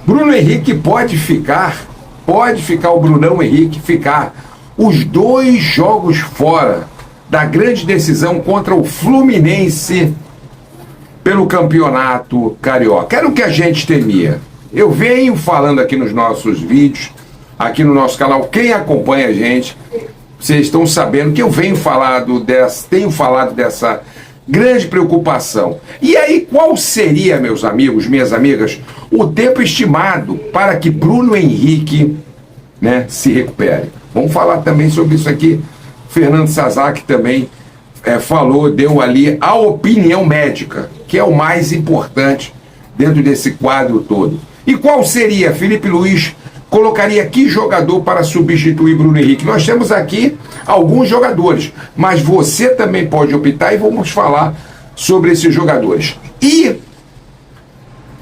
Bruno Henrique pode ficar o Brunão Henrique ficar os 2 jogos fora da grande decisão contra o Fluminense pelo Campeonato Carioca. Era o que a gente temia. Eu venho falando aqui nos nossos vídeos, aqui no nosso canal, quem acompanha a gente, vocês estão sabendo que eu tenho falado dessa grande preocupação. E aí, qual seria, meus amigos, minhas amigas, o tempo estimado para que Bruno Henrique, né, se recupere? Vamos falar também sobre isso aqui. Fernando Sazak também falou, deu ali a opinião médica, que é o mais importante dentro desse quadro todo. E qual seria, Felipe Luiz colocaria que jogador para substituir Bruno Henrique? Nós temos aqui alguns jogadores, mas você também pode optar e vamos falar sobre esses jogadores. E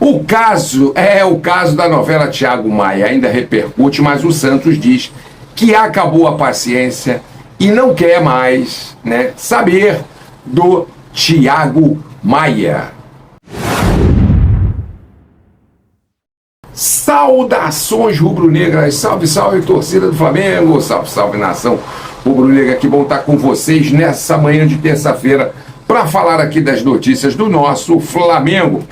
o caso da novela Thiago Maia, ainda repercute, mas o Santos diz que acabou a paciência e não quer mais, né, saber do Thiago Maia. Saudações rubro-negras, salve, salve torcida do Flamengo, salve, salve nação rubro-negra, que bom estar com vocês nessa manhã de terça-feira para falar aqui das notícias do nosso Flamengo.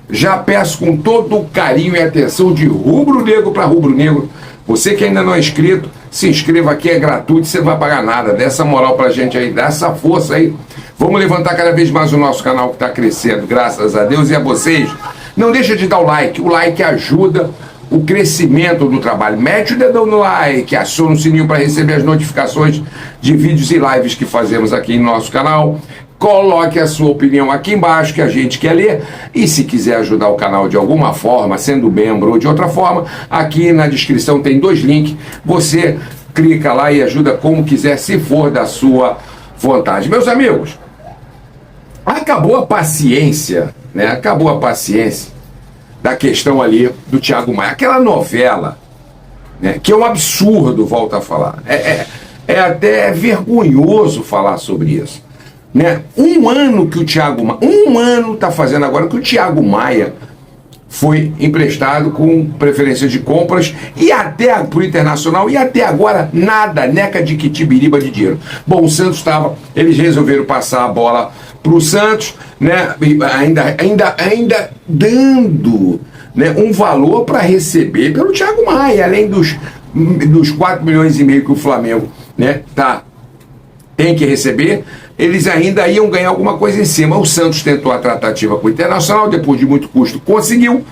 Já peço com todo o carinho e atenção de rubro-negro para rubro-negro, você que ainda não é inscrito, se inscreva aqui, é gratuito, você não vai pagar nada, dá essa moral pra gente aí, dá essa força aí. Vamos levantar cada vez mais o nosso canal que está crescendo, graças a Deus e a vocês. Não deixa de dar o like ajuda o crescimento do trabalho. Mete o dedão no like, aciona o sininho para receber as notificações de vídeos e lives que fazemos aqui no nosso canal. Coloque a sua opinião aqui embaixo que a gente quer ler. E se quiser ajudar o canal de alguma forma, sendo membro ou de outra forma, aqui na descrição tem 2 links. Você clica lá e ajuda como quiser, se for da sua vontade. Meus amigos, acabou a paciência, né? Acabou a paciência da questão ali do Thiago Maia. Aquela novela, né, que é um absurdo, volto a falar. É até vergonhoso falar sobre isso. Né? Um ano está fazendo agora que o Thiago Maia foi emprestado com preferência de compras e até para o Internacional e até agora nada, neca de quitibiriba de dinheiro. Bom, o Santos eles resolveram passar a bola para o Santos, né? ainda dando, né, um valor para receber pelo Thiago Maia, além dos 4,5 milhões que o Flamengo, né, tem que receber, eles ainda iam ganhar alguma coisa em cima. O Santos tentou a tratativa com o Internacional, depois de muito custo conseguiu,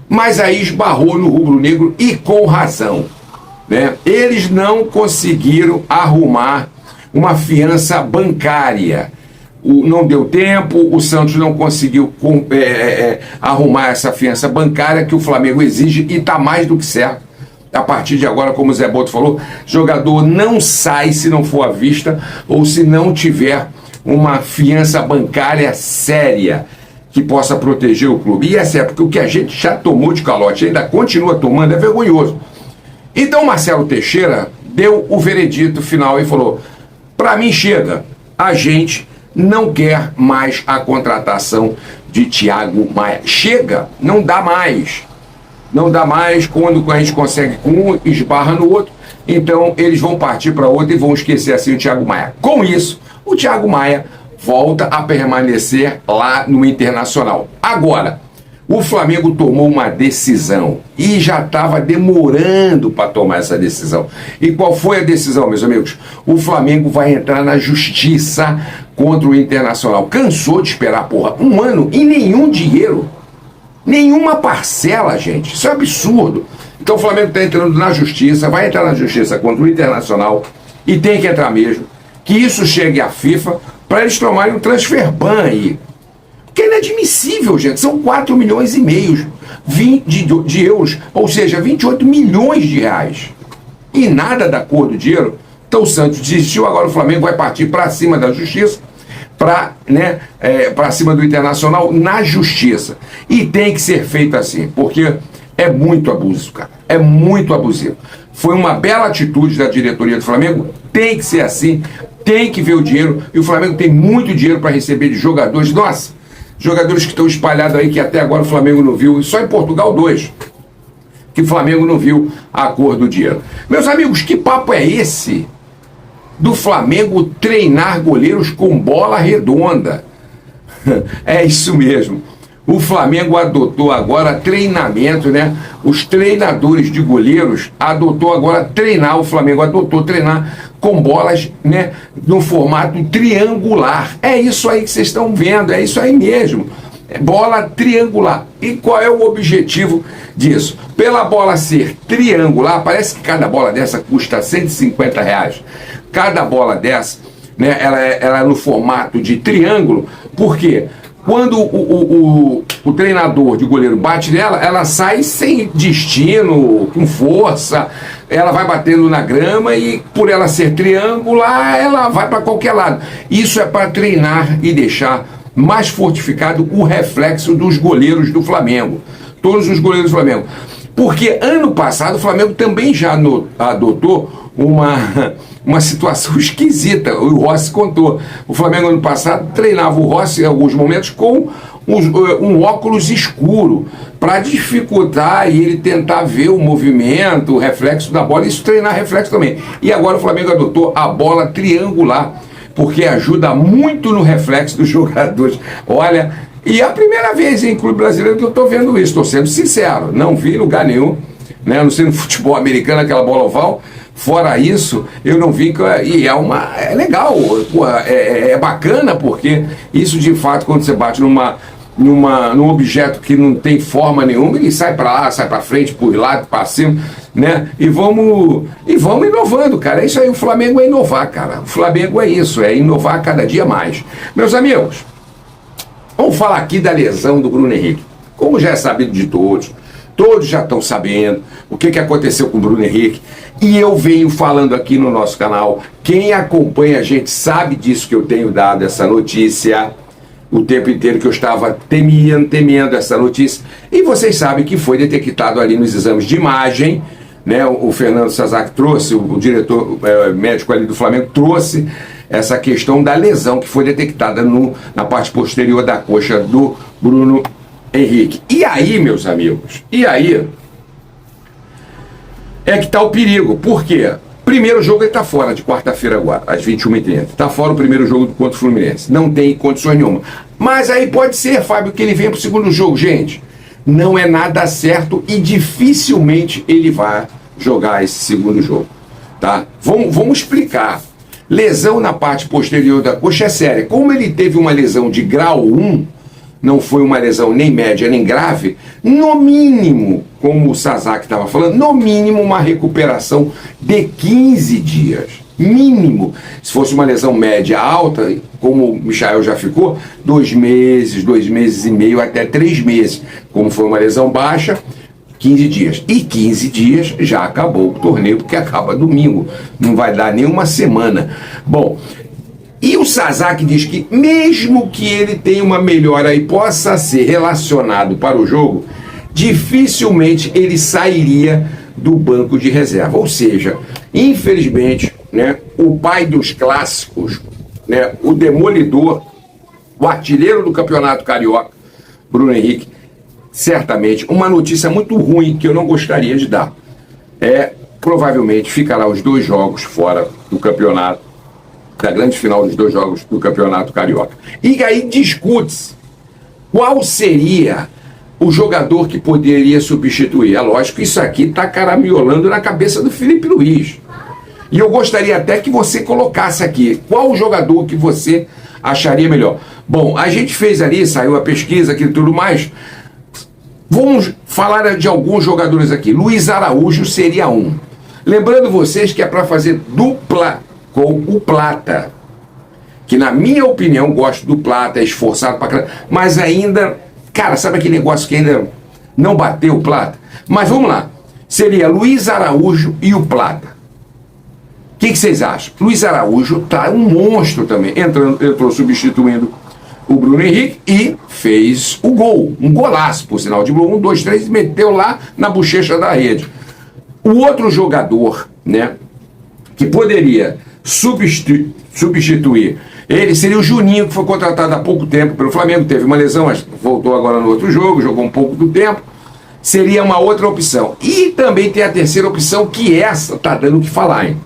mas aí esbarrou no rubro-negro e com razão, né? Eles não conseguiram arrumar uma fiança bancária. Não deu tempo, o Santos não conseguiu arrumar essa fiança bancária que o Flamengo exige e está mais do que certo. A partir de agora, como o Zé Boto falou, jogador não sai se não for à vista ou se não tiver uma fiança bancária séria que possa proteger o clube. E essa é porque o que a gente já tomou de calote, ainda continua tomando, é vergonhoso. Então Marcelo Teixeira deu o veredito final e falou: para mim chega, a gente não quer mais a contratação de Thiago Maia. Chega, não dá mais. Não dá mais, quando a gente consegue com um, esbarra no outro, então eles vão partir para outro e vão esquecer assim o Thiago Maia. Com isso, o Thiago Maia volta a permanecer lá no Internacional. Agora, o Flamengo tomou uma decisão e já estava demorando para tomar essa decisão. E qual foi a decisão, meus amigos? O Flamengo vai entrar na justiça contra o Internacional. Cansou de esperar, um ano e nenhum dinheiro. Nenhuma parcela, gente. Isso é absurdo. Então o Flamengo está entrando na justiça, vai entrar na justiça contra o Internacional e tem que entrar mesmo. Que isso chegue à FIFA para eles tomarem um transfer ban aí. Que é inadmissível, gente. São 4,5 milhões de euros, ou seja, 28 milhões de reais. E nada da cor do dinheiro. Então o Santos desistiu, agora o Flamengo vai partir para cima da justiça, para cima do Internacional na justiça. E tem que ser feito assim, porque é muito abuso, cara. É muito abusivo. Foi uma bela atitude da diretoria do Flamengo, tem que ser assim, tem que ver o dinheiro, e o Flamengo tem muito dinheiro para receber de jogadores. Nossa, jogadores que estão espalhados aí, que até agora o Flamengo não viu, e só em Portugal 2. que o Flamengo não viu a cor do dinheiro. Meus amigos, que papo é esse do Flamengo treinar goleiros com bola redonda? É isso mesmo. O Flamengo adotou agora treinamento, né? Os treinadores de goleiros adotou agora treinar, o Flamengo adotou treinar com bolas, né, no formato triangular. É isso aí que vocês estão vendo, é isso aí mesmo. É bola triangular. E qual é o objetivo disso? Pela bola ser triangular, parece que cada bola dessa custa R$150. Cada bola dessa, né, ela é no formato de triângulo, porque quando o treinador de goleiro bate nela, ela sai sem destino, com força, ela vai batendo na grama e por ela ser triangular, ela vai para qualquer lado. Isso é para treinar e deixar mais fortificado o reflexo dos goleiros do Flamengo. Todos os goleiros do Flamengo. Porque ano passado o Flamengo também já adotou uma situação esquisita. O Rossi contou. O Flamengo ano passado treinava o Rossi em alguns momentos com um óculos escuro para dificultar e ele tentar ver o movimento, o reflexo da bola, isso treinar reflexo também. E agora o Flamengo adotou a bola triangular, porque ajuda muito no reflexo dos jogadores. Olha, e é a primeira vez em clube brasileiro que eu estou vendo isso, estou sendo sincero, não vi em lugar nenhum, né? Não sei no futebol americano, aquela bola oval. Fora isso, eu não vi que... E é legal, é bacana, porque isso de fato, quando você bate num objeto que não tem forma nenhuma, ele sai para lá, sai para frente, por lado, para cima, né? E vamos inovando, cara. É isso aí, o Flamengo é inovar, cara. O Flamengo é isso, é inovar cada dia mais. Meus amigos, vamos falar aqui da lesão do Bruno Henrique. Como já é sabido de todos já estão sabendo o que aconteceu com o Bruno Henrique. E eu venho falando aqui no nosso canal. Quem acompanha a gente sabe disso, que eu tenho dado essa notícia o tempo inteiro, que eu estava temendo essa notícia. E vocês sabem que foi detectado ali nos exames de imagem, né? O Fernando Sazak trouxe, o diretor médico ali do Flamengo trouxe essa questão da lesão que foi detectada na parte posterior da coxa do Bruno Henrique. E aí, meus amigos, é que está o perigo. Por quê? Primeiro jogo ele está fora, de quarta-feira agora, às 21h30. Está fora o primeiro jogo contra o Fluminense. Não tem condições nenhuma. Mas aí pode ser, Fábio, que ele venha para o segundo jogo. Gente, não é nada certo e dificilmente ele vai jogar esse segundo jogo. Tá? Vamos explicar. Lesão na parte posterior da coxa é séria. Como ele teve uma lesão de grau 1, não foi uma lesão nem média nem grave, no mínimo, como o Sazak estava falando, no mínimo uma recuperação de 15 dias. Mínimo. Se fosse uma lesão média alta, como o Michael já ficou, 2 meses, 2 meses e meio, até 3 meses. Como foi uma lesão baixa, 15 dias. E 15 dias já acabou o torneio, porque acaba domingo. Não vai dar nem uma semana. Bom, e o Sazak diz que mesmo que ele tenha uma melhora e possa ser relacionado para o jogo, dificilmente ele sairia do banco de reserva. Ou seja, infelizmente, né, o pai dos clássicos, né, o demolidor, o artilheiro do Campeonato Carioca, Bruno Henrique, certamente, uma notícia muito ruim que eu não gostaria de dar, provavelmente ficará os 2 jogos fora do campeonato, da grande final dos 2 jogos do Campeonato Carioca. E aí discute-se qual seria o jogador que poderia substituir. É lógico que isso aqui está caraminholando na cabeça do Felipe Luiz. E eu gostaria até que você colocasse aqui qual o jogador que você acharia melhor. Bom, a gente fez ali, saiu a pesquisa, aquilo tudo mais. Vamos falar de alguns jogadores aqui. Luiz Araújo seria um. Lembrando vocês que é para fazer dupla com o Plata, que na minha opinião, gosto do Plata, é esforçado pra caramba, mas ainda, cara, sabe aquele negócio que ainda não bateu o Plata? Mas vamos lá, seria Luiz Araújo e o Plata. O que vocês acham? Luiz Araújo tá um monstro também, entrou substituindo o Bruno Henrique e fez o gol, um golaço, por sinal, de 1, 2, 3, meteu lá na bochecha da rede. O outro jogador, né, que poderia substituir ele seria o Juninho, que foi contratado há pouco tempo pelo Flamengo, teve uma lesão, mas voltou agora no outro jogo, jogou um pouco do tempo. seria uma outra opção. E também tem a terceira opção, que essa tá dando o que falar, hein?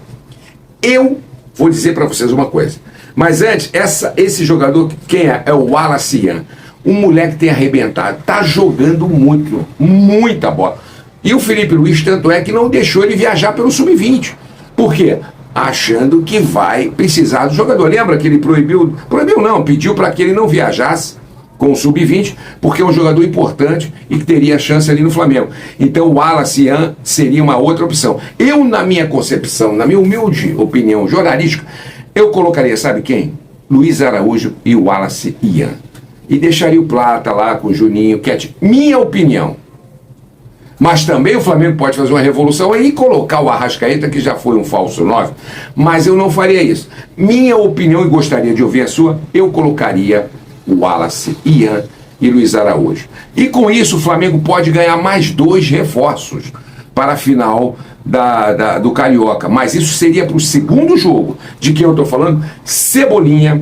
Eu vou dizer para vocês uma coisa. Mas antes, esse jogador, quem é? É o Wallace Ian. Um moleque que tem arrebentado, tá jogando muito, muita bola. E o Felipe Luiz, tanto é que não deixou ele viajar pelo Sub-20. Por quê? Achando que vai precisar do jogador. Lembra que ele proibiu não, pediu para que ele não viajasse com o Sub-20, porque é um jogador importante e que teria chance ali no Flamengo. Então o Wallace Ian seria uma outra opção. Eu, na minha concepção, na minha humilde opinião jornalística, eu colocaria, sabe quem? Luiz Araújo e o Wallace Ian. E deixaria o Plata lá com o Juninho, quietinho. Minha opinião. Mas também o Flamengo pode fazer uma revolução aí e colocar o Arrascaeta, que já foi um falso 9. Mas eu não faria isso. Minha opinião, e gostaria de ouvir a sua, eu colocaria o Wallace Ian e Luiz Araújo. E com isso o Flamengo pode ganhar mais 2 reforços para a final do Carioca. Mas isso seria para o segundo jogo. De quem eu estou falando? Cebolinha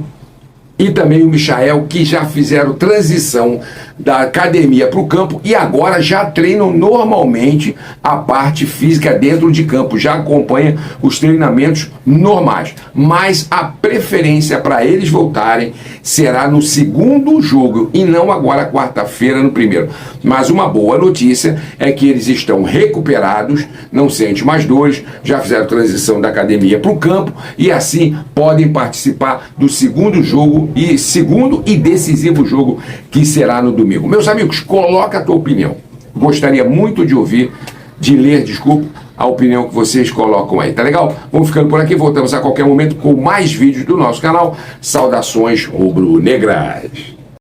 e também o Michael, que já fizeram transição da academia para o campo e agora já treinam normalmente a parte física dentro de campo, já acompanha os treinamentos normais. Mas a preferência para eles voltarem será no segundo jogo e não agora quarta-feira no primeiro. Mas uma boa notícia é que eles estão recuperados, não sentem mais dores, já fizeram transição da academia para o campo e assim podem participar do segundo jogo e segundo e decisivo jogo que será no domingo. Meus amigos, coloca a tua opinião. Gostaria muito de ouvir, de ler, desculpa, a opinião que vocês colocam aí, tá legal? Vamos ficando por aqui, voltamos a qualquer momento com mais vídeos do nosso canal. Saudações rubro-negras.